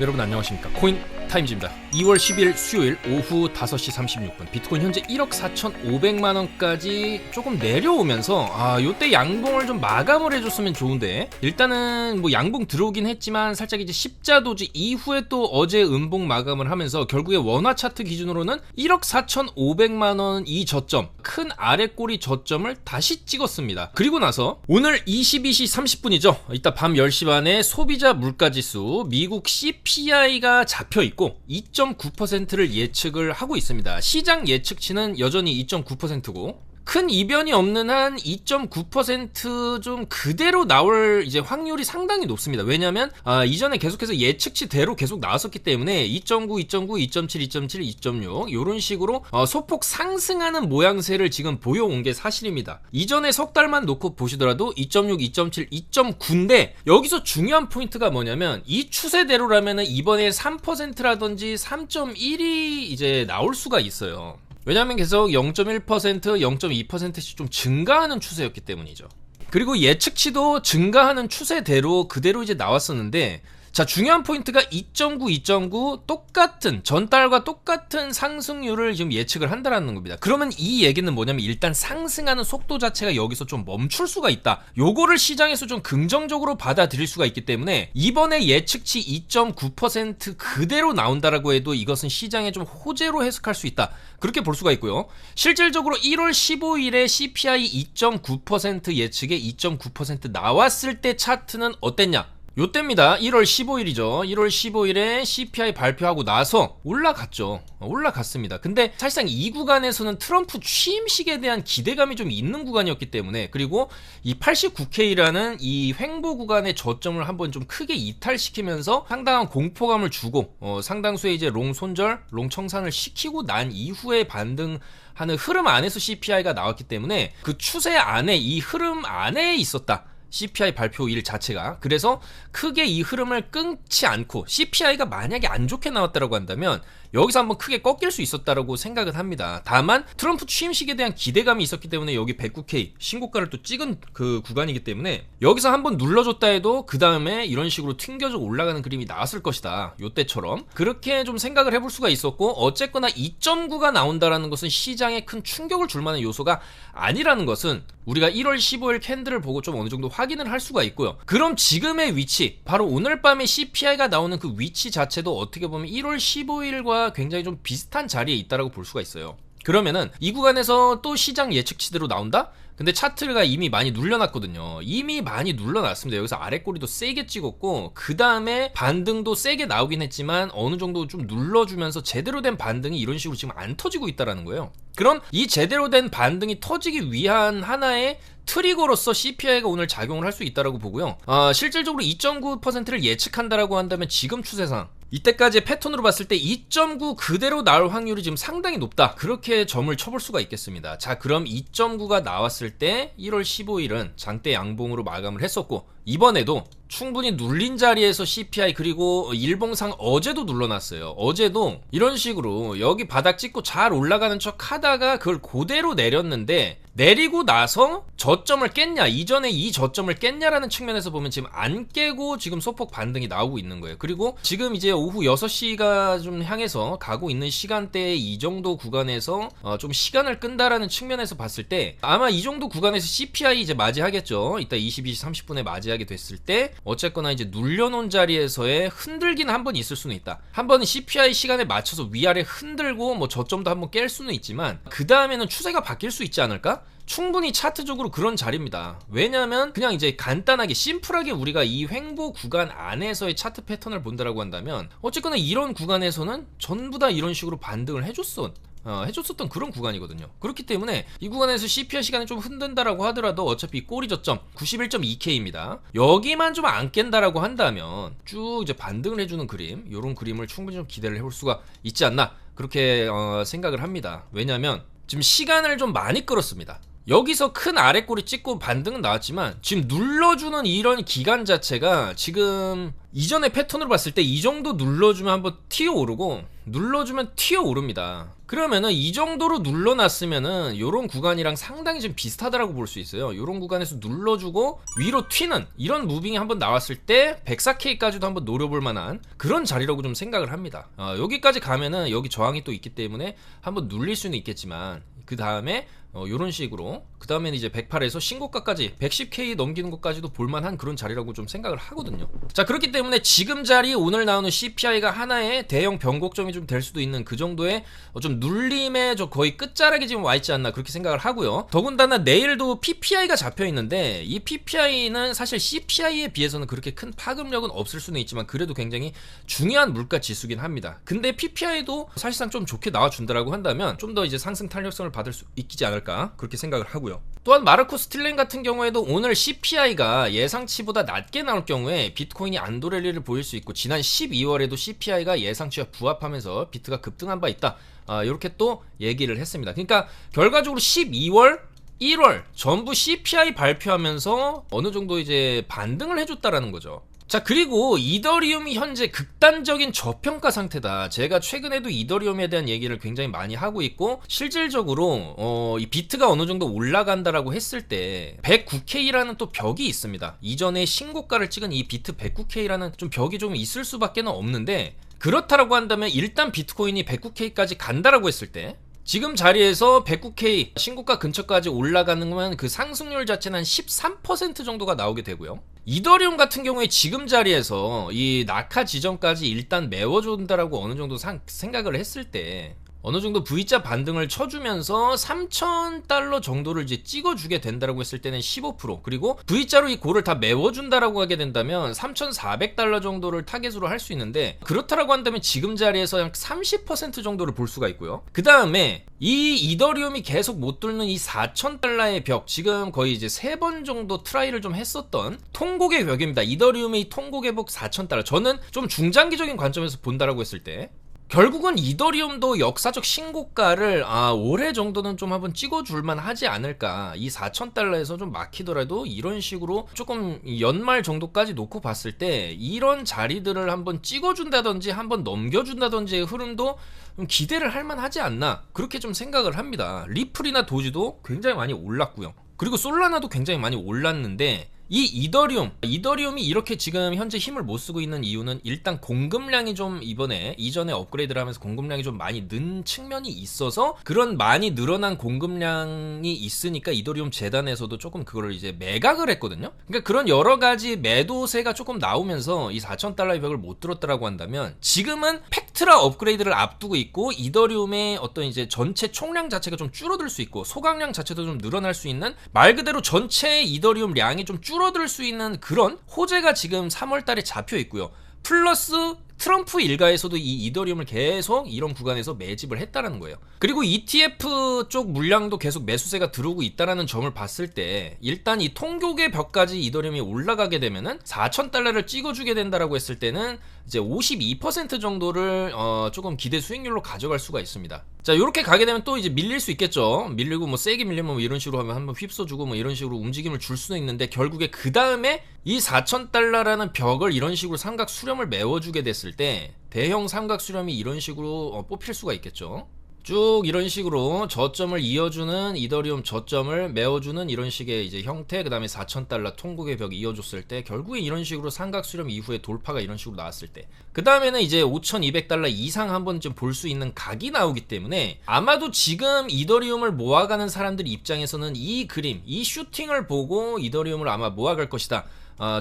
여러분 안녕하십니까. 코인 타임즈입니다. 2월 10일 수요일 오후 5시 36분 비트코인 현재 1억 4,500만원까지 조금 내려오면서 요때 양봉을 좀 마감을 해줬으면 좋은데, 일단은 뭐 양봉 들어오긴 했지만 살짝 이제 십자도지 이후에 또 어제 음봉 마감을 하면서 결국에 원화 차트 기준으로는 1억 4,500만원 이 저점, 큰 아래 꼬리 저점을 다시 찍었습니다. 그리고 나서 오늘 22시 30분이죠 이따 밤 10시 반에 소비자 물가지수 미국 CPI가 잡혀있고 2.9%를 예측을 하고 있습니다. 시장 예측치는 여전히 2.9%고 큰 이변이 없는 한 2.9% 좀 그대로 나올 이제 확률이 상당히 높습니다. 왜냐하면 이전에 계속해서 예측치대로 계속 나왔었기 때문에 2.9, 2.9, 2.7, 2.7, 2.6 이런 식으로 소폭 상승하는 모양새를 지금 보여온 게 사실입니다. 이전에 석 달만 놓고 보시더라도 2.6, 2.7, 2.9인데 여기서 중요한 포인트가 뭐냐면 이 추세대로라면은 이번에 3%라든지 3.1이 이제 나올 수가 있어요. 왜냐하면 계속 0.1%, 0.2%씩 좀 증가하는 추세였기 때문이죠. 그리고 예측치도 증가하는 추세대로 그대로 이제 나왔었는데, 자, 중요한 포인트가 2.9, 2.9 똑같은 전달과 똑같은 상승률을 지금 예측을 한다라는 겁니다. 그러면 이 얘기는 뭐냐면 일단 상승하는 속도 자체가 여기서 좀 멈출 수가 있다. 요거를 시장에서 좀 긍정적으로 받아들일 수가 있기 때문에 이번에 예측치 2.9% 그대로 나온다라고 해도 이것은 시장에 좀 호재로 해석할 수 있다. 그렇게 볼 수가 있고요. 실질적으로 1월 15일에 CPI 2.9% 예측에 2.9% 나왔을 때 차트는 어땠냐? 요때입니다. 1월 15일이죠. 1월 15일에 CPI 발표하고 나서 올라갔죠. 올라갔습니다. 근데 사실상 이 구간에서는 트럼프 취임식에 대한 기대감이 좀 있는 구간이었기 때문에, 그리고 이 89K라는 이 횡보 구간의 저점을 한번 좀 크게 이탈시키면서 상당한 공포감을 주고 상당수의 이제 롱 손절, 롱 청산을 시키고 난 이후에 반등하는 흐름 안에서 CPI가 나왔기 때문에 그 추세 안에, 이 흐름 안에 있었다. CPI 발표일 자체가. 그래서 크게 이 흐름을 끊지 않고 CPI가 만약에 안 좋게 나왔다라고 한다면 여기서 한번 크게 꺾일 수 있었다라고 생각은 합니다. 다만 트럼프 취임식에 대한 기대감이 있었기 때문에 여기 109K 신고가를 또 찍은 그 구간이기 때문에 여기서 한번 눌러줬다 해도 그 다음에 이런 식으로 튕겨져 올라가는 그림이 나왔을 것이다. 요때처럼 그렇게 좀 생각을 해볼 수가 있었고, 어쨌거나 2.9가 나온다라는 것은 시장에 큰 충격을 줄 만한 요소가 아니라는 것은 우리가 1월 15일 캔들을 보고 좀 어느 정도 확인을 할 수가 있고요. 그럼 지금의 위치, 바로 오늘 밤에 CPI가 나오는 그 위치 자체도 어떻게 보면 1월 15일과 굉장히 좀 비슷한 자리에 있다라고 볼 수가 있어요. 그러면은 이 구간에서 또 시장 예측치대로 나온다? 근데 차트가 이미 많이 눌려놨거든요. 이미 많이 눌러놨습니다. 여기서 아래꼬리도 세게 찍었고 그 다음에 반등도 세게 나오긴 했지만 어느 정도 좀 눌러주면서 제대로 된 반등이 이런 식으로 지금 안 터지고 있다라는 거예요. 그럼 이 제대로 된 반등이 터지기 위한 하나의 트리거로서 CPI가 오늘 작용을 할 수 있다라고 보고요. 실질적으로 2.9%를 예측한다라고 한다면 지금 추세상 이때까지의 패턴으로 봤을 때 2.9 그대로 나올 확률이 지금 상당히 높다. 그렇게 점을 쳐볼 수가 있겠습니다. 자, 그럼 2.9가 나왔을 때 1월 15일은 장대 양봉으로 마감을 했었고, 이번에도 충분히 눌린 자리에서 CPI, 그리고 일봉상 어제도 눌러놨어요. 어제도 이런 식으로 여기 바닥 찍고 잘 올라가는 척 하다가 그걸 그대로 내렸는데, 내리고 나서 저점을 깼냐, 이전에 이 저점을 깼냐라는 측면에서 보면 지금 안 깨고 지금 소폭 반등이 나오고 있는 거예요. 그리고 지금 이제 오후 6시가 좀 향해서 가고 있는 시간대에 이 정도 구간에서 좀 시간을 끈다라는 측면에서 봤을 때 아마 이 정도 구간에서 CPI 이제 맞이하겠죠. 이따 22시 30분에 맞이하게 됐을 때 어쨌거나 이제 눌려놓은 자리에서의 흔들기는 한번 있을 수는 있다. 한번 CPI 시간에 맞춰서 위아래 흔들고 뭐 저점도 한번 깰 수는 있지만 그 다음에는 추세가 바뀔 수 있지 않을까? 충분히 차트적으로 그런 자리입니다. 왜냐하면 그냥 이제 간단하게 심플하게 우리가 이 횡보 구간 안에서의 차트 패턴을 본다라고 한다면 어쨌거나 이런 구간에서는 전부 다 이런 식으로 반등을 해줬었던 그런 구간이거든요. 그렇기 때문에 이 구간에서 CPI 시간이 좀 흔든다라고 하더라도 어차피 꼬리 저점 91.2K입니다. 여기만 좀 안 깬다라고 한다면 쭉 이제 반등을 해주는 그림, 이런 그림을 충분히 좀 기대를 해볼 수가 있지 않나, 그렇게 생각을 합니다. 왜냐하면 지금 시간을 좀 많이 끌었습니다. 여기서 큰 아랫꼬리 찍고 반등은 나왔지만 지금 눌러주는 이런 기간 자체가 지금 이전의 패턴으로 봤을 때 이 정도 눌러주면 한번 튀어오르고 눌러주면 튀어오릅니다. 그러면은 이 정도로 눌러놨으면은 요런 구간이랑 상당히 좀 비슷하다라고 볼 수 있어요. 요런 구간에서 눌러주고 위로 튀는 이런 무빙이 한번 나왔을 때 104K까지도 한번 노려볼 만한 그런 자리라고 좀 생각을 합니다. 여기까지 가면은 여기 저항이 또 있기 때문에 한번 눌릴 수는 있겠지만 그 다음에 요런 식으로 그 다음에는 이제 108에서 신고가까지 110K 넘기는 것까지도 볼만한 그런 자리라고 좀 생각을 하거든요. 자, 그렇기 때문에 지금 자리 오늘 나오는 CPI가 하나의 대형 변곡점이 좀 될 수도 있는 그 정도의 좀 눌림의 저 거의 끝자락에 지금 와 있지 않나 그렇게 생각을 하고요. 더군다나 내일도 PPI가 잡혀 있는데 이 PPI는 사실 CPI에 비해서는 그렇게 큰 파급력은 없을 수는 있지만 그래도 굉장히 중요한 물가 지수긴 합니다. 근데 PPI도 사실상 좀 좋게 나와준다라고 한다면 좀 더 이제 상승 탄력성을 받을 수 있지 않을까 그렇게 생각을 하고요. 또한 마르코 스틸렌 같은 경우에도 오늘 CPI가 예상치보다 낮게 나올 경우에 비트코인이 안도랠리를 보일 수 있고 지난 12월에도 CPI가 예상치와 부합하면서 비트가 급등한 바 있다. 이렇게 또 얘기를 했습니다. 그러니까 결과적으로 12월 1월 전부 CPI 발표하면서 어느 정도 이제 반등을 해줬다라는 거죠. 자, 그리고 이더리움이 현재 극단적인 저평가 상태다. 제가 최근에도 이더리움에 대한 얘기를 굉장히 많이 하고 있고 실질적으로 이 비트가 어느 정도 올라간다라고 했을 때 109K라는 또 벽이 있습니다. 이전에 신고가를 찍은 이 비트 109K라는 좀 벽이 좀 있을 수밖에 없는데 그렇다라고 한다면 일단 비트코인이 109K까지 간다라고 했을 때 지금 자리에서 109K 신고가 근처까지 올라가는 건 그 상승률 자체는 한 13% 정도가 나오게 되고요. 이더리움 같은 경우에 지금 자리에서 이 낙하 지점까지 일단 메워준다라고 어느 정도 생각을 했을 때 어느 정도 V자 반등을 쳐주면서 3,000달러 정도를 이제 찍어주게 된다라고 했을 때는 15% 그리고 V자로 이 고를 다 메워준다라고 하게 된다면 3,400달러 정도를 타겟으로 할 수 있는데 그렇다라고 한다면 지금 자리에서 약 30% 정도를 볼 수가 있고요. 그 다음에 이 이더리움이 계속 못 뚫는 이 4,000달러의 벽 지금 거의 이제 3번 정도 트라이를 좀 했었던 통곡의 벽입니다. 이더리움의 통곡의 벽 4,000달러 저는 좀 중장기적인 관점에서 본다라고 했을 때 결국은 이더리움도 역사적 신고가를 올해 정도는 좀 한번 찍어줄만 하지 않을까. 이 4,000달러에서 좀 막히더라도 이런 식으로 조금 연말 정도까지 놓고 봤을 때 이런 자리들을 한번 찍어준다든지 한번 넘겨준다든지의 흐름도 좀 기대를 할 만하지 않나 그렇게 좀 생각을 합니다. 리플이나 도지도 굉장히 많이 올랐고요. 그리고 솔라나도 굉장히 많이 올랐는데 이 이더리움이 이렇게 지금 현재 힘을 못 쓰고 있는 이유는 일단 공급량이 좀 이전에 업그레이드를 하면서 공급량이 좀 많이 는 측면이 있어서 그런 많이 늘어난 공급량이 있으니까 이더리움 재단에서도 조금 그거를 이제 매각을 했거든요. 그러니까 그런 여러 가지 매도세가 조금 나오면서 이 4,000달러의 벽을 못 뚫었다라고 한다면 지금은 팩트라 업그레이드를 앞두고 있고 이더리움의 어떤 이제 전체 총량 자체가 좀 줄어들 수 있고 소각량 자체도 좀 늘어날 수 있는 말 그대로 전체 이더리움 량이 좀 줄어들 수 있는 그런 호재가 지금 3월달에 잡혀 있고요. 플러스 트럼프 일가에서도 이 이더리움을 계속 이런 구간에서 매집을 했다는 거예요. 그리고 ETF 쪽 물량도 계속 매수세가 들어오고 있다는 점을 봤을 때 일단 이 통곡의 벽까지 이더리움이 올라가게 되면은 4,000달러를 찍어주게 된다라고 했을 때는 이제 52% 정도를 조금 기대 수익률로 가져갈 수가 있습니다. 자, 요렇게 가게 되면 또 이제 밀릴 수 있겠죠. 밀리고 뭐 세게 밀리면 뭐 이런 식으로 하면 한번 휩써주고 뭐 이런 식으로 움직임을 줄 수는 있는데 결국에 그 다음에 이 4,000달러라는 벽을 이런 식으로 삼각 수렴을 메워주게 됐을 때 대형 삼각 수렴이 이런 식으로 뽑힐 수가 있겠죠. 쭉 이런 식으로 저점을 이어주는 이더리움 저점을 메워주는 이런 식의 이제 형태, 그 다음에 4,000달러 통곡의 벽 이어줬을 때 결국에 이런 식으로 삼각 수렴 이후에 돌파가 이런 식으로 나왔을 때 그 다음에는 이제 5,200달러 이상 한번 좀 볼 수 있는 각이 나오기 때문에 아마도 지금 이더리움을 모아가는 사람들 입장에서는 이 그림, 이 슈팅을 보고 이더리움을 아마 모아갈 것이다.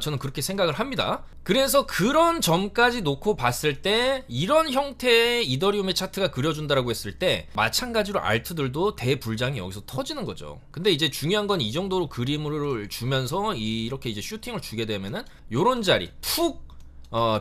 저는 그렇게 생각을 합니다. 그래서 그런 점까지 놓고 봤을 때 이런 형태의 이더리움의 차트가 그려준다라고 했을 때 마찬가지로 알트들도 대불장이 여기서 터지는 거죠. 근데 이제 중요한 건 이 정도로 그림을 주면서 이렇게 이제 슈팅을 주게 되면은 요런 자리 푹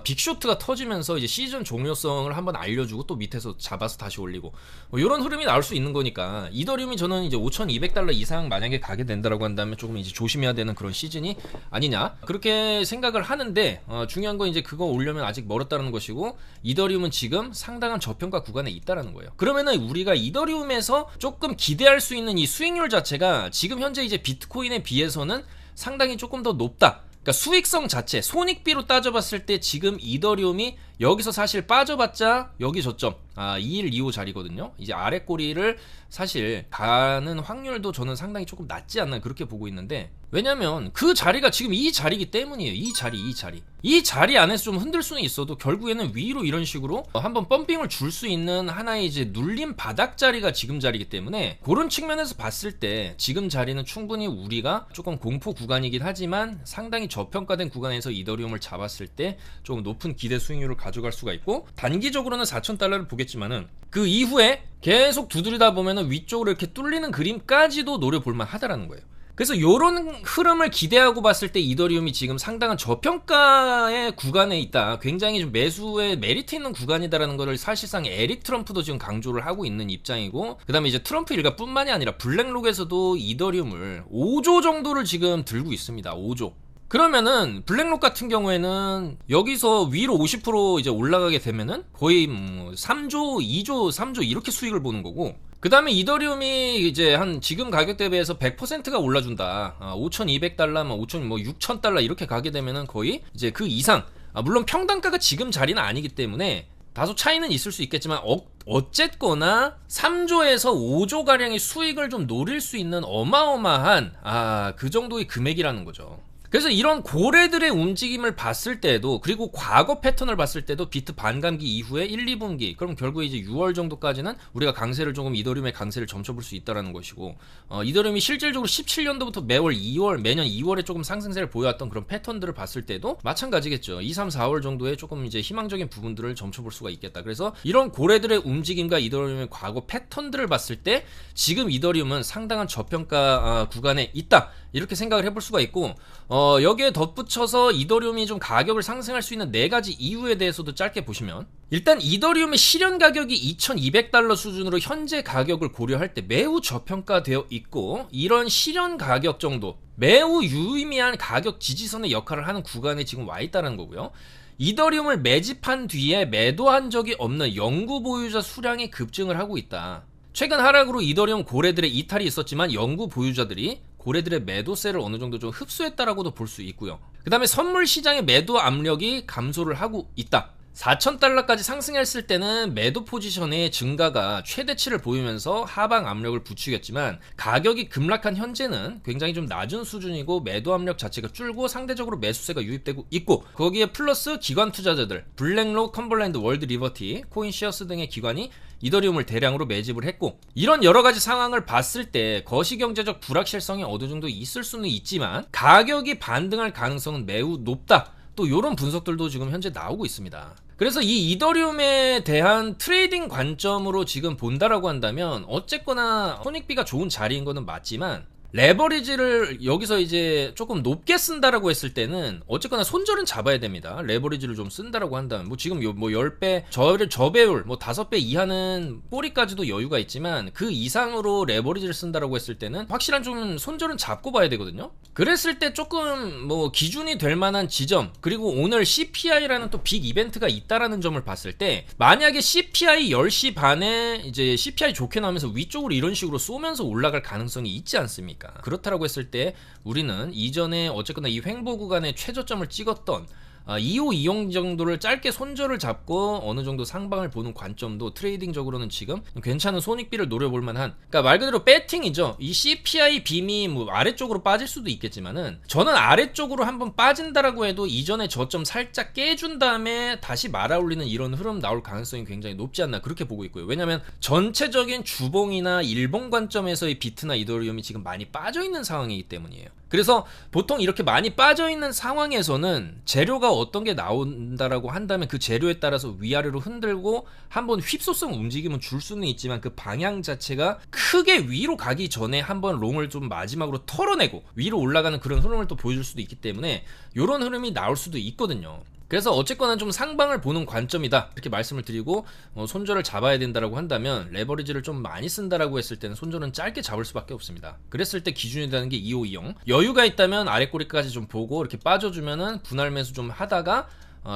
빅쇼트가 터지면서 이제 시즌 종료성을 한번 알려주고 또 밑에서 잡아서 다시 올리고 뭐 이런 흐름이 나올 수 있는 거니까 이더리움이 저는 이제 $5,200 이상 만약에 가게 된다라고 한다면 조금 이제 조심해야 되는 그런 시즌이 아니냐 그렇게 생각을 하는데 중요한 건 이제 그거 오려면 아직 멀었다는 것이고 이더리움은 지금 상당한 저평가 구간에 있다라는 거예요. 그러면은 우리가 이더리움에서 조금 기대할 수 있는 이 수익률 자체가 지금 현재 이제 비트코인에 비해서는 상당히 조금 더 높다. 그러니까 수익성 자체, 손익비로 따져봤을 때 지금 이더리움이 여기서 사실 빠져봤자 여기 저점 2125 자리거든요. 이제 아래 꼬리를 사실 가는 확률도 저는 상당히 조금 낮지 않나 그렇게 보고 있는데 왜냐면 그 자리가 지금 이 자리이기 때문이에요. 이 자리 안에서 좀 흔들 수는 있어도 결국에는 위로 이런 식으로 한번 펌핑을 줄 수 있는 하나의 이제 눌림 바닥 자리가 지금 자리이기 때문에 그런 측면에서 봤을 때 지금 자리는 충분히 우리가 조금 공포 구간이긴 하지만 상당히 저평가된 구간에서 이더리움을 잡았을 때 조금 높은 기대 수익률을 가져갈 수가 있고 단기적으로는 $4,000를 보겠지만은 그 이후에 계속 두드리다 보면은 위쪽으로 이렇게 뚫리는 그림까지도 노려볼만 하다라는 거예요. 그래서 요런 흐름을 기대하고 봤을 때 이더리움이 지금 상당한 저평가의 구간에 있다. 굉장히 좀 매수에 메리트 있는 구간이다라는 것을 사실상 에릭 트럼프도 지금 강조를 하고 있는 입장이고 그 다음에 이제 트럼프 일가뿐만이 아니라 블랙록에서도 이더리움을 5조 정도를 지금 들고 있습니다. 5조. 그러면은 블랙록 같은 경우에는 여기서 위로 50% 이제 올라가게 되면은 거의 3조, 2조, 3조 이렇게 수익을 보는 거고 그 다음에 이더리움이 이제 한 지금 가격 대비해서 100%가 올라준다. $5,200, $6,000 이렇게 가게 되면은 거의 이제 그 이상 물론 평단가가 지금 자리는 아니기 때문에 다소 차이는 있을 수 있겠지만 어쨌거나 3조에서 5조 가량의 수익을 좀 노릴 수 있는 어마어마한 그 정도의 금액이라는 거죠. 그래서 이런 고래들의 움직임을 봤을 때도 그리고 과거 패턴을 봤을 때도 비트 반감기 이후에 1, 2분기 그럼 결국에 이제 6월 정도까지는 우리가 강세를 조금 이더리움의 강세를 점쳐볼 수 있다라는 것이고 이더리움이 실질적으로 17년도부터 매년 2월에 조금 상승세를 보여왔던 그런 패턴들을 봤을 때도 마찬가지겠죠. 2, 3, 4월 정도에 조금 이제 희망적인 부분들을 점쳐볼 수가 있겠다. 그래서 이런 고래들의 움직임과 이더리움의 과거 패턴들을 봤을 때 지금 이더리움은 상당한 저평가 구간에 있다. 이렇게 생각을 해볼 수가 있고 여기에 덧붙여서 이더리움이 좀 가격을 상승할 수 있는 4가지 이유에 대해서도 짧게 보시면 일단 이더리움의 실현 가격이 $2,200 수준으로 현재 가격을 고려할 때 매우 저평가되어 있고 이런 실현 가격 정도 매우 유의미한 가격 지지선의 역할을 하는 구간에 지금 와 있다는 거고요. 이더리움을 매집한 뒤에 매도한 적이 없는 영구 보유자 수량이 급증을 하고 있다. 최근 하락으로 이더리움 고래들의 이탈이 있었지만 영구 보유자들이 고래들의 매도세를 어느 정도 좀 흡수했다라고도 볼 수 있고요. 그 다음에 선물 시장의 매도 압력이 감소를 하고 있다. $4,000까지 상승했을 때는 매도 포지션의 증가가 최대치를 보이면서 하방 압력을 부추겼지만 가격이 급락한 현재는 굉장히 좀 낮은 수준이고 매도 압력 자체가 줄고 상대적으로 매수세가 유입되고 있고 거기에 플러스 기관 투자자들 블랙록, 컴벌랜드, 월드 리버티, 코인시어스 등의 기관이 이더리움을 대량으로 매집을 했고 이런 여러가지 상황을 봤을 때 거시경제적 불확실성이 어느 정도 있을 수는 있지만 가격이 반등할 가능성은 매우 높다. 또 이런 분석들도 지금 현재 나오고 있습니다. 그래서 이 이더리움에 대한 트레이딩 관점으로 지금 본다라고 한다면 어쨌거나 손익비가 좋은 자리인 거는 맞지만 레버리지를 여기서 이제 조금 높게 쓴다라고 했을 때는 어쨌거나 손절은 잡아야 됩니다. 레버리지를 좀 쓴다라고 한다면 지금 10배 저배율 5배 이하는 꼬리까지도 여유가 있지만 그 이상으로 레버리지를 쓴다라고 했을 때는 확실한 좀 손절은 잡고 봐야 되거든요. 그랬을 때 조금 기준이 될 만한 지점 그리고 오늘 CPI라는 또 빅 이벤트가 있다라는 점을 봤을 때 만약에 CPI 10시 반에 이제 CPI 좋게 나오면서 위쪽으로 이런 식으로 쏘면서 올라갈 가능성이 있지 않습니까? 그렇다라고 했을 때 우리는 이전에 어쨌거나 이 횡보 구간에 최저점을 찍었던 2호 이용 정도를 짧게 손절을 잡고 어느 정도 상방을 보는 관점도 트레이딩적으로는 지금 괜찮은 손익비를 노려볼 만한 그러니까 말 그대로 배팅이죠. 이 CPI 빔이 아래쪽으로 빠질 수도 있겠지만은 저는 아래쪽으로 한번 빠진다라고 해도 이전에 저점 살짝 깨준 다음에 다시 말아올리는 이런 흐름 나올 가능성이 굉장히 높지 않나 그렇게 보고 있고요. 왜냐면 전체적인 주봉이나 일봉 관점에서의 비트나 이더리움이 지금 많이 빠져있는 상황이기 때문이에요. 그래서 보통 이렇게 많이 빠져있는 상황에서는 재료가 어떤 게 나온다라고 한다면 그 재료에 따라서 위아래로 흔들고 한번 휩소성 움직임은 줄 수는 있지만 그 방향 자체가 크게 위로 가기 전에 한번 롱을 좀 마지막으로 털어내고 위로 올라가는 그런 흐름을 또 보여줄 수도 있기 때문에 이런 흐름이 나올 수도 있거든요. 그래서 어쨌거나 좀 상방을 보는 관점이다 이렇게 말씀을 드리고, 손절을 잡아야 된다라고 한다면 레버리지를 좀 많이 쓴다라고 했을 때는 손절은 짧게 잡을 수밖에 없습니다. 그랬을 때 기준이 되는 게 2520. 여유가 있다면 아래 꼬리까지 좀 보고 이렇게 빠져주면은 분할 매수 좀 하다가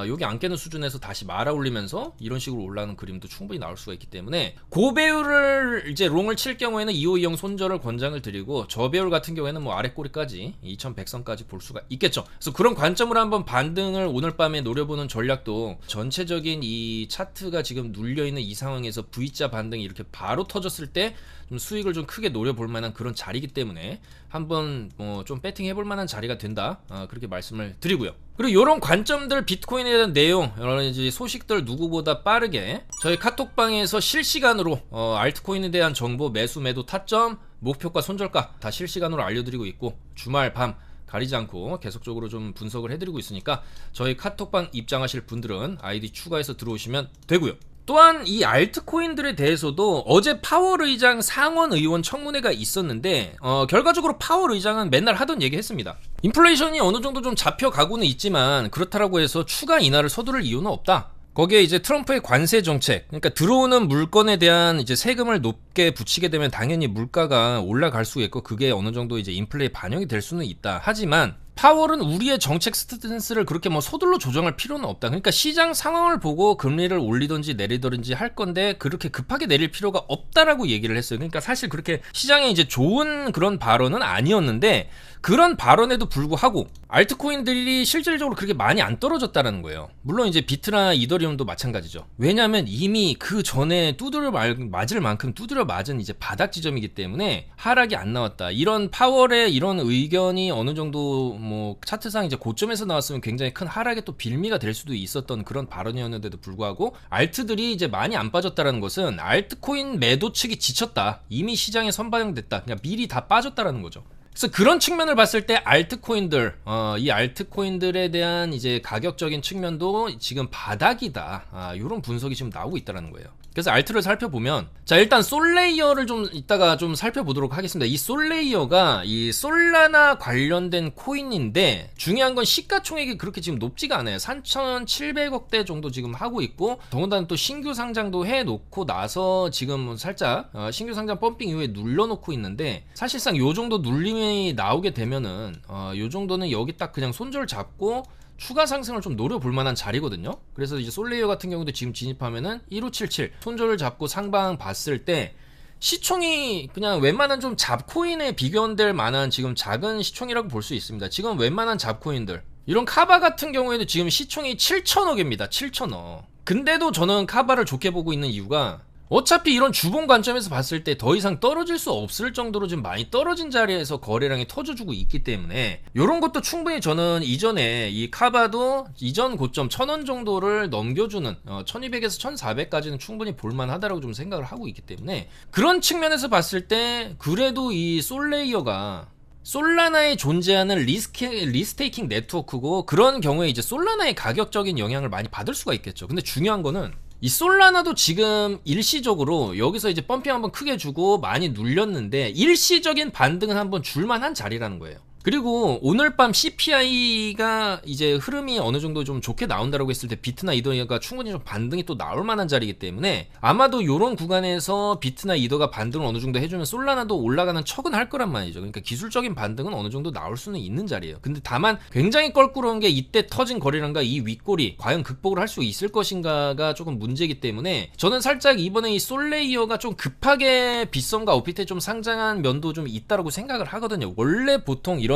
여기 안 깨는 수준에서 다시 말아 올리면서 이런 식으로 올라가는 그림도 충분히 나올 수가 있기 때문에, 고배율을 이제 롱을 칠 경우에는 2520 손절을 권장을 드리고, 저배율 같은 경우에는 뭐 아래 꼬리까지 2100선까지 볼 수가 있겠죠. 그래서 그런 관점으로 한번 반등을 오늘 밤에 노려보는 전략도, 전체적인 이 차트가 지금 눌려있는 이 상황에서 V자 반등이 이렇게 바로 터졌을 때 좀 수익을 좀 크게 노려볼 만한 그런 자리이기 때문에 한번 좀 배팅 해볼 만한 자리가 된다, 그렇게 말씀을 드리고요. 그리고 이런 관점들, 비트코인에 대한 내용, 여러 가지 소식들 누구보다 빠르게 저희 카톡방에서 실시간으로 알트코인에 대한 정보, 매수 매도 타점, 목표가 손절가 다 실시간으로 알려드리고 있고, 주말 밤 가리지 않고 계속적으로 좀 분석을 해드리고 있으니까 저희 카톡방 입장하실 분들은 아이디 추가해서 들어오시면 되고요. 또한 이 알트코인들에 대해서도 어제 파월 의장 상원 의원 청문회가 있었는데, 결과적으로 파월 의장은 맨날 하던 얘기 했습니다. 인플레이션이 어느 정도 좀 잡혀가고는 있지만 그렇다라고 해서 추가 인하를 서두를 이유는 없다. 거기에 이제 트럼프의 관세 정책, 그러니까 들어오는 물건에 대한 이제 세금을 높게 붙이게 되면 당연히 물가가 올라갈 수 있고, 그게 어느 정도 이제 인플레에 반영이 될 수는 있다. 하지만 파월은 우리의 정책 스탠스를 그렇게 뭐 서둘러 조정할 필요는 없다. 그러니까 시장 상황을 보고 금리를 올리든지 내리든지 할 건데 그렇게 급하게 내릴 필요가 없다라고 얘기를 했어요. 그러니까 사실 그렇게 시장에 이제 좋은 그런 발언은 아니었는데, 그런 발언에도 불구하고 알트코인들이 실질적으로 그렇게 많이 안 떨어졌다는 거예요. 물론 이제 비트나 이더리움도 마찬가지죠. 왜냐하면 이미 그 전에 두드려 맞을 만큼 두드려 맞은 이제 바닥 지점이기 때문에 하락이 안 나왔다. 이런 파월의 이런 의견이 어느 정도 뭐 차트상 이제 고점에서 나왔으면 굉장히 큰 하락의 또 빌미가 될 수도 있었던 그런 발언이었는데도 불구하고, 알트들이 이제 많이 안 빠졌다는 것은 알트코인 매도 측이 지쳤다. 이미 시장에 선반영됐다. 그냥 미리 다 빠졌다라는 거죠. 그래서 그런 측면을 봤을 때 알트코인들, 이 알트코인들에 대한 이제 가격적인 측면도 지금 바닥이다. 이런 분석이 지금 나오고 있다는 거예요. 그래서 알트를 살펴보면, 자, 일단 솔레이어를 좀 이따가 좀 살펴보도록 하겠습니다. 이 솔레이어가 이 솔라나 관련된 코인인데, 중요한 건 시가총액이 그렇게 지금 높지가 않아요. 3,700억대 정도 지금 하고 있고, 더군다나 또 신규 상장도 해놓고 나서 지금 살짝 신규 상장 펌핑 이후에 눌러놓고 있는데, 사실상 요 정도 눌림이 나오게 되면은 요 정도는 여기 딱 그냥 손절 잡고 추가 상승을 좀 노려볼 만한 자리거든요. 그래서 이제 솔레이어 같은 경우도 지금 진입하면은 1577 손절을 잡고 상방 봤을 때 시총이 그냥 웬만한 좀 잡코인에 비교될 만한 지금 작은 시총이라고 볼 수 있습니다. 지금 웬만한 잡코인들, 이런 카바 같은 경우에도 지금 시총이 7천억입니다. 7천억. 근데도 저는 카바를 좋게 보고 있는 이유가, 어차피 이런 주봉 관점에서 봤을 때 더 이상 떨어질 수 없을 정도로 지금 많이 떨어진 자리에서 거래량이 터져주고 있기 때문에, 이런 것도 충분히 저는 이전에 이 카바도 이전 고점 1000원 정도를 넘겨주는 1200에서 1400까지는 충분히 볼만하다라고 좀 생각을 하고 있기 때문에, 그런 측면에서 봤을 때 그래도 이 솔레이어가 솔라나에 존재하는 리스테이킹 네트워크고, 그런 경우에 이제 솔라나의 가격적인 영향을 많이 받을 수가 있겠죠. 근데 중요한 거는 이 솔라나도 지금 일시적으로 여기서 이제 펌핑 한번 크게 주고 많이 눌렸는데, 일시적인 반등은 한번 줄만한 자리라는 거예요. 그리고 오늘 밤 CPI가 이제 흐름이 어느 정도 좀 좋게 나온다라고 했을 때 비트나 이더가 충분히 좀 반등이 또 나올 만한 자리이기 때문에, 아마도 이런 구간에서 비트나 이더가 반등을 어느 정도 해주면 솔라나도 올라가는 척은 할 거란 말이죠. 그러니까 기술적인 반등은 어느 정도 나올 수는 있는 자리예요. 근데 다만 굉장히 껄끄러운 게, 이때 터진 거래량과 이 윗꼬리 과연 극복을 할 수 있을 것인가가 조금 문제이기 때문에, 저는 살짝 이번에 이 솔레이어가 좀 급하게 빗썸과 오피트에 좀 상장한 면도 좀 있다라고 생각을 하거든요. 원래 보통 이런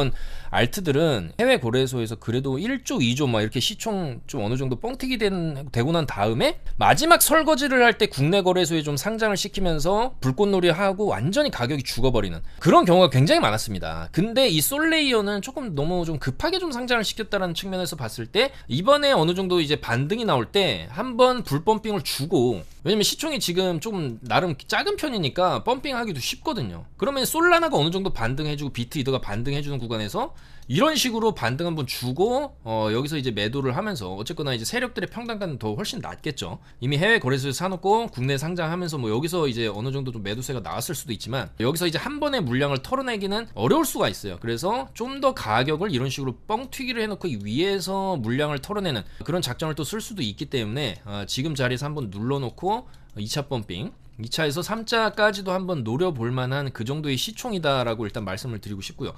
알트들은 해외 거래소에서 그래도 1조, 2조 막 이렇게 시총 좀 어느 정도 뻥튀기 되고 난 다음에 마지막 설거지를 할 때 국내 거래소에 좀 상장을 시키면서 불꽃놀이 하고 완전히 가격이 죽어버리는 그런 경우가 굉장히 많았습니다. 근데 이 솔레이어는 조금 너무 좀 급하게 좀 상장을 시켰다는 측면에서 봤을 때, 이번에 어느 정도 이제 반등이 나올 때 한번 불펌핑을 주고, 왜냐면 시총이 지금 조금 나름 작은 편이니까 펌핑하기도 쉽거든요. 그러면 솔라나가 어느 정도 반등해주고 비트 이더가 반등해주는 구간에서 이런 식으로 반등 한번 주고 여기서 이제 매도를 하면서 어쨌거나 이제 세력들의 평단가는 더 훨씬 낮겠죠. 이미 해외 거래소에서 사놓고 국내 상장하면서 뭐 여기서 이제 어느 정도 좀 매도세가 나왔을 수도 있지만 여기서 이제 한 번에 물량을 털어내기는 어려울 수가 있어요. 그래서 좀 더 가격을 이런 식으로 뻥튀기를 해놓고 위에서 물량을 털어내는 그런 작전을 또 쓸 수도 있기 때문에 지금 자리에서 한번 눌러놓고 2차 펌핑 2차에서 3차까지도 한번 노려볼 만한 그 정도의 시총이다라고 일단 말씀을 드리고 싶고요.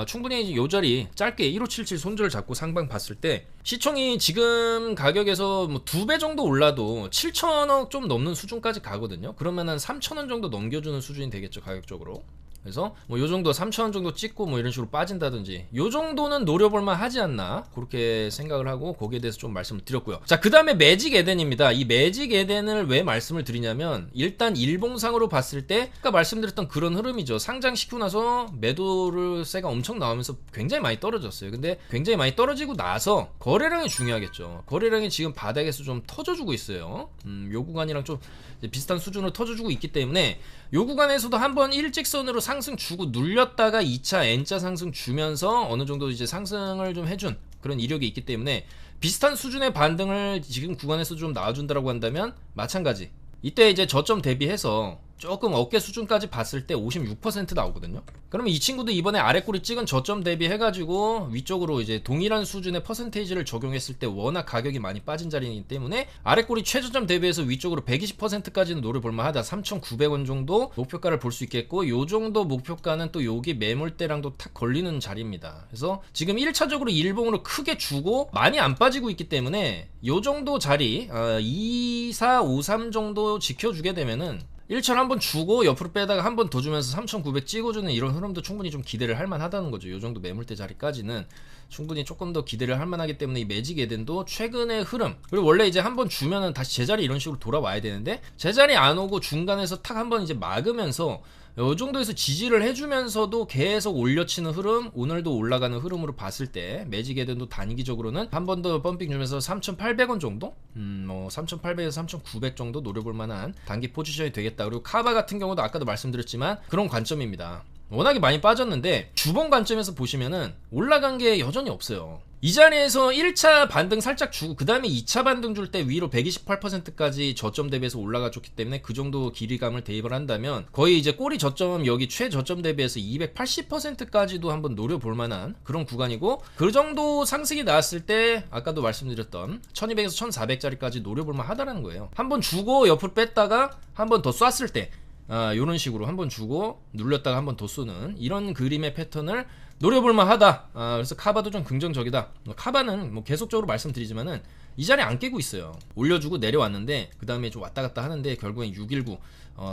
충분히 이 자리 짧게 1577 손절을 잡고 상방 봤을 때 시총이 지금 가격에서 뭐 2배 정도 올라도 7천억 좀 넘는 수준까지 가거든요. 그러면 한 3천원 정도 넘겨주는 수준이 되겠죠, 가격적으로. 그래서 뭐 요 정도 3,000원 정도 찍고 뭐 이런 식으로 빠진다든지 요 정도는 노려볼만 하지 않나 그렇게 생각을 하고 거기에 대해서 좀 말씀을 드렸고요. 자, 그 다음에 매직 에덴입니다. 이 매직 에덴을 왜 말씀을 드리냐면 일단 일봉상으로 봤을 때 아까 말씀드렸던 그런 흐름이죠. 상장시키고 나서 매도세가 엄청 나오면서 굉장히 많이 떨어졌어요. 근데 굉장히 많이 떨어지고 나서 거래량이 중요하겠죠. 거래량이 지금 바닥에서 좀 터져주고 있어요. 요 구간이랑 좀 비슷한 수준으로 터져주고 있기 때문에 요 구간에서도 한번 일직선으로 상승 주고 눌렸다가 2차 N자 상승 주면서 어느 정도 이제 상승을 좀 해준 그런 이력이 있기 때문에 비슷한 수준의 반등을 지금 구간에서 좀 나와준다라고 한다면 마찬가지 이때 이제 저점 대비해서 조금 어깨 수준까지 봤을 때 56% 나오거든요. 그러면 이 친구도 이번에 아래꼬리 찍은 저점 대비해가지고 위쪽으로 이제 동일한 수준의 퍼센테이지를 적용했을 때 워낙 가격이 많이 빠진 자리이기 때문에 아래꼬리 최저점 대비해서 위쪽으로 120%까지는 노려볼만 하다. 3,900원 정도 목표가를 볼 수 있겠고 요 정도 목표가는 또 여기 매물대랑도 탁 걸리는 자리입니다. 그래서 지금 1차적으로 일봉으로 크게 주고 많이 안 빠지고 있기 때문에 요 정도 자리 2453 정도 지켜주게 되면은 1차 한번 주고 옆으로 빼다가 한 번 더 주면서 3,900 찍어주는 이런 흐름도 충분히 좀 기대를 할 만하다는 거죠. 이 정도 매물대 자리까지는 충분히 조금 더 기대를 할 만하기 때문에 이 매직 에덴도 최근의 흐름 그리고 원래 이제 한 번 주면은 다시 제자리 이런 식으로 돌아와야 되는데 제자리 안 오고 중간에서 탁 한 번 이제 막으면서 이 정도에서 지지를 해주면서도 계속 올려치는 흐름 오늘도 올라가는 흐름으로 봤을 때 매직 에덴도 단기적으로는 한 번 더 펌핑 주면서 3,800원 정도 3,800에서 3,900 정도 노려볼 만한 단기 포지션이 되겠다. 그리고 카바 같은 경우도 아까도 말씀드렸지만 그런 관점입니다. 워낙에 많이 빠졌는데 주봉 관점에서 보시면은 올라간 게 여전히 없어요. 이 자리에서 1차 반등 살짝 주고 그 다음에 2차 반등 줄 때 위로 128%까지 저점 대비해서 올라가 줬기 때문에 그 정도 길이감을 대입을 한다면 거의 이제 꼬리 저점 여기 최저점 대비해서 280%까지도 한번 노려볼 만한 그런 구간이고 그 정도 상승이 나왔을 때 아까도 말씀드렸던 1200에서 1400짜리까지 노려볼 만하다라는 거예요. 한번 주고 옆으로 뺐다가 한번 더 쐈을 때 요런 식으로 한번 주고 눌렸다가 한번 더 쏘는 이런 그림의 패턴을 노려볼만 하다. 그래서 카바도 좀 긍정적이다. 카바는 뭐 계속적으로 말씀드리지만은 이 자리 안 깨고 있어요. 올려주고 내려왔는데 그 다음에 좀 왔다 갔다 하는데 결국엔 619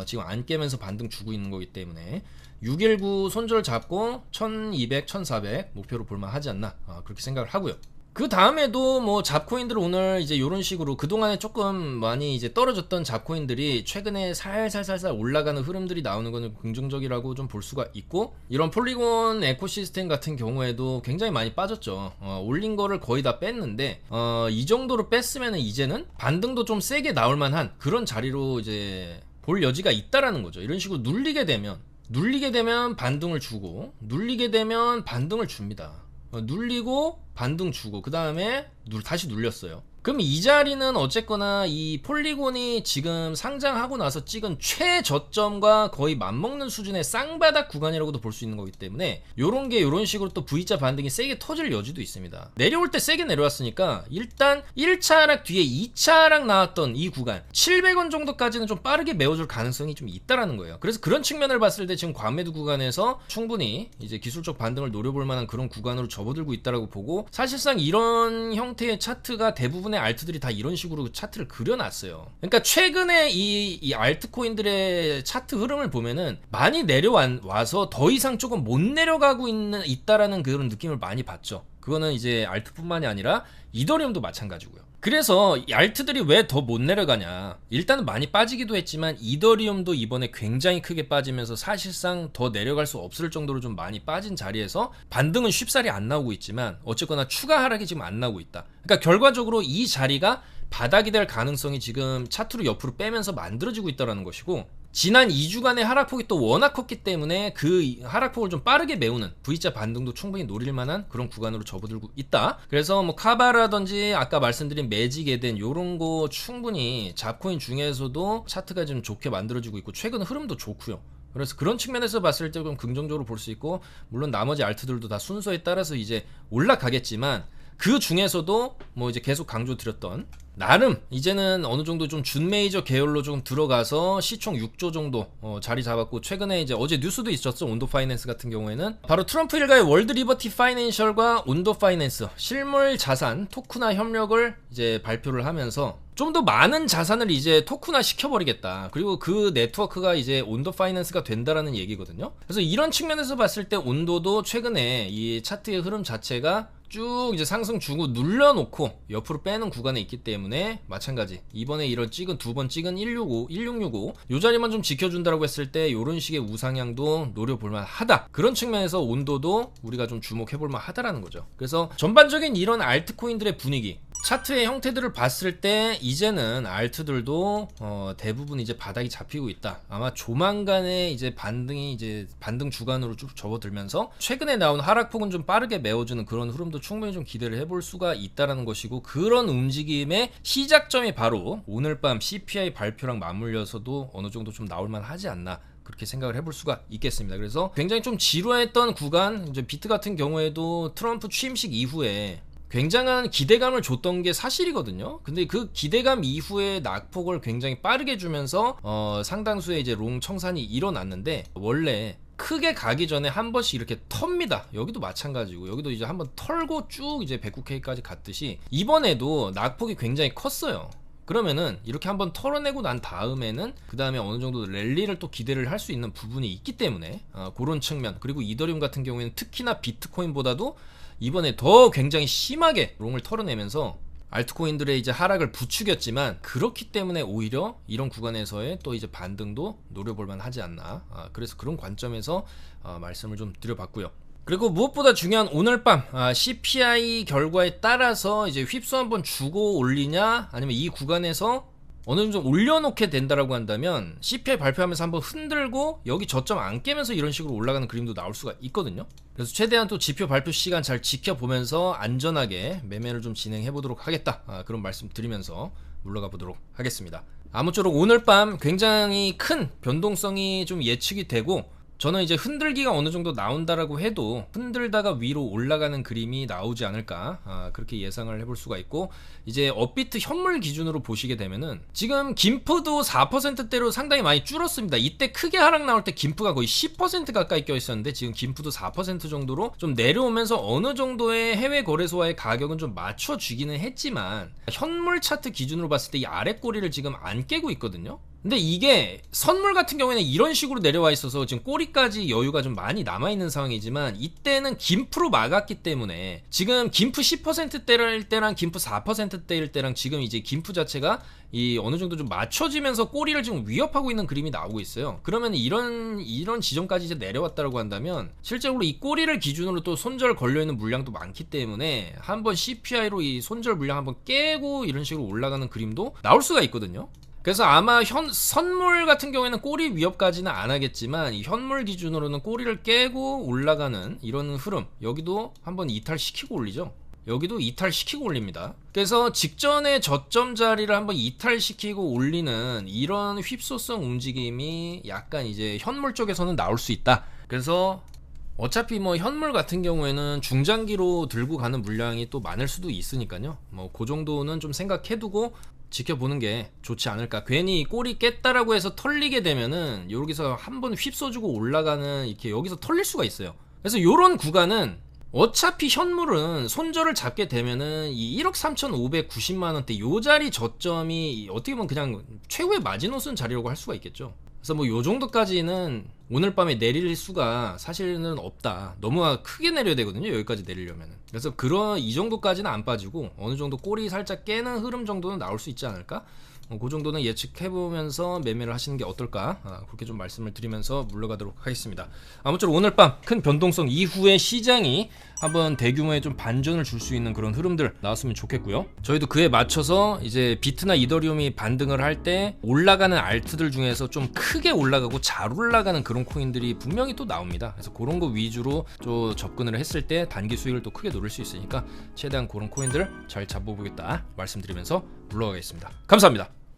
지금 안 깨면서 반등 주고 있는 거기 때문에 619 손절 잡고 1200, 1400 목표로 볼만 하지 않나 그렇게 생각을 하고요. 그 다음에도 뭐 잡코인들 오늘 이제 이런 식으로 그동안에 조금 많이 이제 떨어졌던 잡코인들이 최근에 살살살살 올라가는 흐름들이 나오는 거는 긍정적이라고 좀 볼 수가 있고 이런 폴리곤 에코시스템 같은 경우에도 굉장히 많이 빠졌죠. 올린 거를 거의 다 뺐는데 이 정도로 뺐으면 이제는 반등도 좀 세게 나올 만한 그런 자리로 이제 볼 여지가 있다라는 거죠. 이런 식으로 눌리게 되면 반등을 주고 눌리게 되면 반등을 줍니다. 눌리고 반등 주고 그 다음에 다시 눌렸어요. 그럼 이 자리는 어쨌거나 이 폴리곤이 지금 상장하고 나서 찍은 최저점과 거의 맞먹는 수준의 쌍바닥 구간이라고도 볼 수 있는 거기 때문에 요런 게 요런 식으로 또 V자 반등이 세게 터질 여지도 있습니다. 내려올 때 세게 내려왔으니까 일단 1차 하락 뒤에 2차 하락 나왔던 이 구간 700원 정도까지는 좀 빠르게 메워줄 가능성이 좀 있다라는 거예요. 그래서 그런 측면을 봤을 때 지금 과매도 구간에서 충분히 이제 기술적 반등을 노려볼 만한 그런 구간으로 접어들고 있다라고 보고 사실상 이런 형태의 차트가 대부분의 알트들이 다 이런 식으로 차트를 그려놨어요. 그러니까 최근에 이 알트코인들의 차트 흐름을 보면은 많이 내려와서 더 이상 조금 못 내려가고 있다라는 그런 느낌을 많이 받죠. 그거는 이제 알트뿐만이 아니라 이더리움도 마찬가지고요. 그래서 이 알트들이 왜 더 못 내려가냐, 일단은 많이 빠지기도 했지만 이더리움도 이번에 굉장히 크게 빠지면서 사실상 더 내려갈 수 없을 정도로 좀 많이 빠진 자리에서 반등은 쉽사리 안 나오고 있지만 어쨌거나 추가 하락이 지금 안 나오고 있다. 그러니까 결과적으로 이 자리가 바닥이 될 가능성이 지금 차트로 옆으로 빼면서 만들어지고 있다는 것이고, 지난 2주간의 하락폭이 또 워낙 컸기 때문에 그 하락폭을 좀 빠르게 메우는 V자 반등도 충분히 노릴 만한 그런 구간으로 접어들고 있다. 그래서 뭐 카바라든지 아까 말씀드린 매직 에덴 요런 거 충분히 잡코인 중에서도 차트가 좀 좋게 만들어지고 있고 최근 흐름도 좋고요. 그래서 그런 측면에서 봤을 때 좀 긍정적으로 볼 수 있고, 물론 나머지 알트들도 다 순서에 따라서 이제 올라가겠지만 그 중에서도 뭐 이제 계속 강조드렸던 나름 이제는 어느 정도 좀 준메이저 계열로 좀 들어가서 시총 6조 정도 자리 잡았고, 최근에 이제 어제 뉴스도 있었죠. 온도 파이낸스 같은 경우에는 바로 트럼프 일가의 월드 리버티 파이낸셜과 온도 파이낸스 실물 자산 토크나 협력을 이제 발표를 하면서 좀 더 많은 자산을 이제 토크나 시켜버리겠다. 그리고 그 네트워크가 이제 온도 파이낸스가 된다라는 얘기거든요. 그래서 이런 측면에서 봤을 때 온도도 최근에 이 차트의 흐름 자체가 쭉 이제 상승 주고 눌러놓고 옆으로 빼는 구간에 있기 때문에 마찬가지 이번에 이런 찍은 두 번 찍은 165, 1665 요 자리만 좀 지켜준다라고 했을 때 요런 식의 우상향도 노려볼만 하다. 그런 측면에서 온도도 우리가 좀 주목해볼만 하다라는 거죠. 그래서 전반적인 이런 알트코인들의 분위기, 차트의 형태들을 봤을 때 이제는 알트들도 대부분 이제 바닥이 잡히고 있다. 아마 조만간에 이제 반등이 이제 반등 주간으로 쭉 접어들면서 최근에 나온 하락폭은 좀 빠르게 메워주는 그런 흐름도 충분히 좀 기대를 해볼 수가 있다라는 것이고, 그런 움직임의 시작점이 바로 오늘 밤 CPI 발표랑 맞물려서도 어느 정도 좀 나올만 하지 않나, 그렇게 생각을 해볼 수가 있겠습니다. 그래서 굉장히 좀 지루했던 구간, 이제 비트 같은 경우에도 트럼프 취임식 이후에 굉장한 기대감을 줬던 게 사실이거든요. 근데 그 기대감 이후에 낙폭을 굉장히 빠르게 주면서 상당수의 이제 롱 청산이 일어났는데, 원래 크게 가기 전에 한 번씩 이렇게 텁니다. 여기도 마찬가지고, 여기도 이제 한번 털고 쭉 이제 109K까지 갔듯이 이번에도 낙폭이 굉장히 컸어요. 그러면은 이렇게 한번 털어내고 난 다음에는 그 다음에 어느 정도 랠리를 또 기대를 할 수 있는 부분이 있기 때문에 그런 측면, 그리고 이더리움 같은 경우에는 특히나 비트코인보다도 이번에 더 굉장히 심하게 롱을 털어내면서 알트코인들의 이제 하락을 부추겼지만, 그렇기 때문에 오히려 이런 구간에서의 또 이제 반등도 노려볼만 하지 않나. 그래서 그런 관점에서 말씀을 좀 드려봤고요. 그리고 무엇보다 중요한 오늘 밤 CPI 결과에 따라서 이제 휩수 한번 주고 올리냐, 아니면 이 구간에서 어느 정도 좀 올려놓게 된다라고 한다면 CPI 발표하면서 한번 흔들고 여기 저점 안 깨면서 이런 식으로 올라가는 그림도 나올 수가 있거든요. 그래서 최대한 또 지표 발표 시간 잘 지켜보면서 안전하게 매매를 좀 진행해 보도록 하겠다, 그런 말씀 드리면서 물러가 보도록 하겠습니다. 아무쪼록 오늘 밤 굉장히 큰 변동성이 좀 예측이 되고, 저는 이제 흔들기가 어느 정도 나온다라고 해도 흔들다가 위로 올라가는 그림이 나오지 않을까, 그렇게 예상을 해볼 수가 있고, 이제 업비트 현물 기준으로 보시게 되면은 지금 김프도 4%대로 상당히 많이 줄었습니다. 이때 크게 하락 나올 때 김프가 거의 10% 가까이 껴있었는데 지금 김프도 4% 정도로 좀 내려오면서 어느 정도의 해외 거래소와의 가격은 좀 맞춰주기는 했지만, 현물 차트 기준으로 봤을 때 이 아래 꼬리를 지금 안 깨고 있거든요. 근데 이게 선물 같은 경우에는 이런 식으로 내려와 있어서 지금 꼬리까지 여유가 좀 많이 남아있는 상황이지만, 이때는 김프로 막았기 때문에 지금 김프 10%대일 때랑 김프 4%대일 때랑 지금 이제 김프 자체가 이 어느 정도 좀 맞춰지면서 꼬리를 지금 위협하고 있는 그림이 나오고 있어요. 그러면 이런 지점까지 이제 내려왔다라고 한다면 실제로 이 꼬리를 기준으로 또 손절 걸려있는 물량도 많기 때문에 한번 CPI로 이 손절 물량 한번 깨고 이런 식으로 올라가는 그림도 나올 수가 있거든요. 그래서 아마 선물 같은 경우에는 꼬리 위협까지는 안 하겠지만, 이 현물 기준으로는 꼬리를 깨고 올라가는 이런 흐름, 여기도 한번 이탈시키고 올리죠. 여기도 이탈시키고 올립니다. 그래서 직전의 저점 자리를 한번 이탈시키고 올리는 이런 휩소성 움직임이 약간 이제 현물 쪽에서는 나올 수 있다. 그래서 어차피 뭐 현물 같은 경우에는 중장기로 들고 가는 물량이 또 많을 수도 있으니까요. 뭐 그 정도는 좀 생각해두고 지켜보는 게 좋지 않을까. 괜히 꼬리 깼다라고 해서 털리게 되면은 여기서 한번 휩써주고 올라가는, 이렇게 여기서 털릴 수가 있어요. 그래서 요런 구간은 어차피 현물은 손절을 잡게 되면은 이 1억 3,590만원대 요 자리 저점이 어떻게 보면 그냥 최후의 마지노선 자리라고 할 수가 있겠죠. 그래서 뭐 요 정도까지는 오늘 밤에 내릴 수가 사실은 없다. 너무 크게 내려야 되거든요, 여기까지 내리려면은. 그래서 이 정도까지는 안 빠지고 어느 정도 꼬리 살짝 깨는 흐름 정도는 나올 수 있지 않을까, 그 정도는 예측해보면서 매매를 하시는 게 어떨까, 그렇게 좀 말씀을 드리면서 물러가도록 하겠습니다. 아무쪼록 오늘 밤 큰 변동성 이후에 시장이 한번 대규모의 좀 반전을 줄 수 있는 그런 흐름들 나왔으면 좋겠고요. 저희도 그에 맞춰서 이제 비트나 이더리움이 반등을 할 때 올라가는 알트들 중에서 좀 크게 올라가고 잘 올라가는 그런 코인들이 분명히 또 나옵니다. 그래서 그런 거 위주로 좀 접근을 했을 때 단기 수익을 또 크게 노릴 수 있으니까 최대한 그런 코인들 잘 잡아보겠다 말씀드리면서 물러가겠습니다. 감사합니다.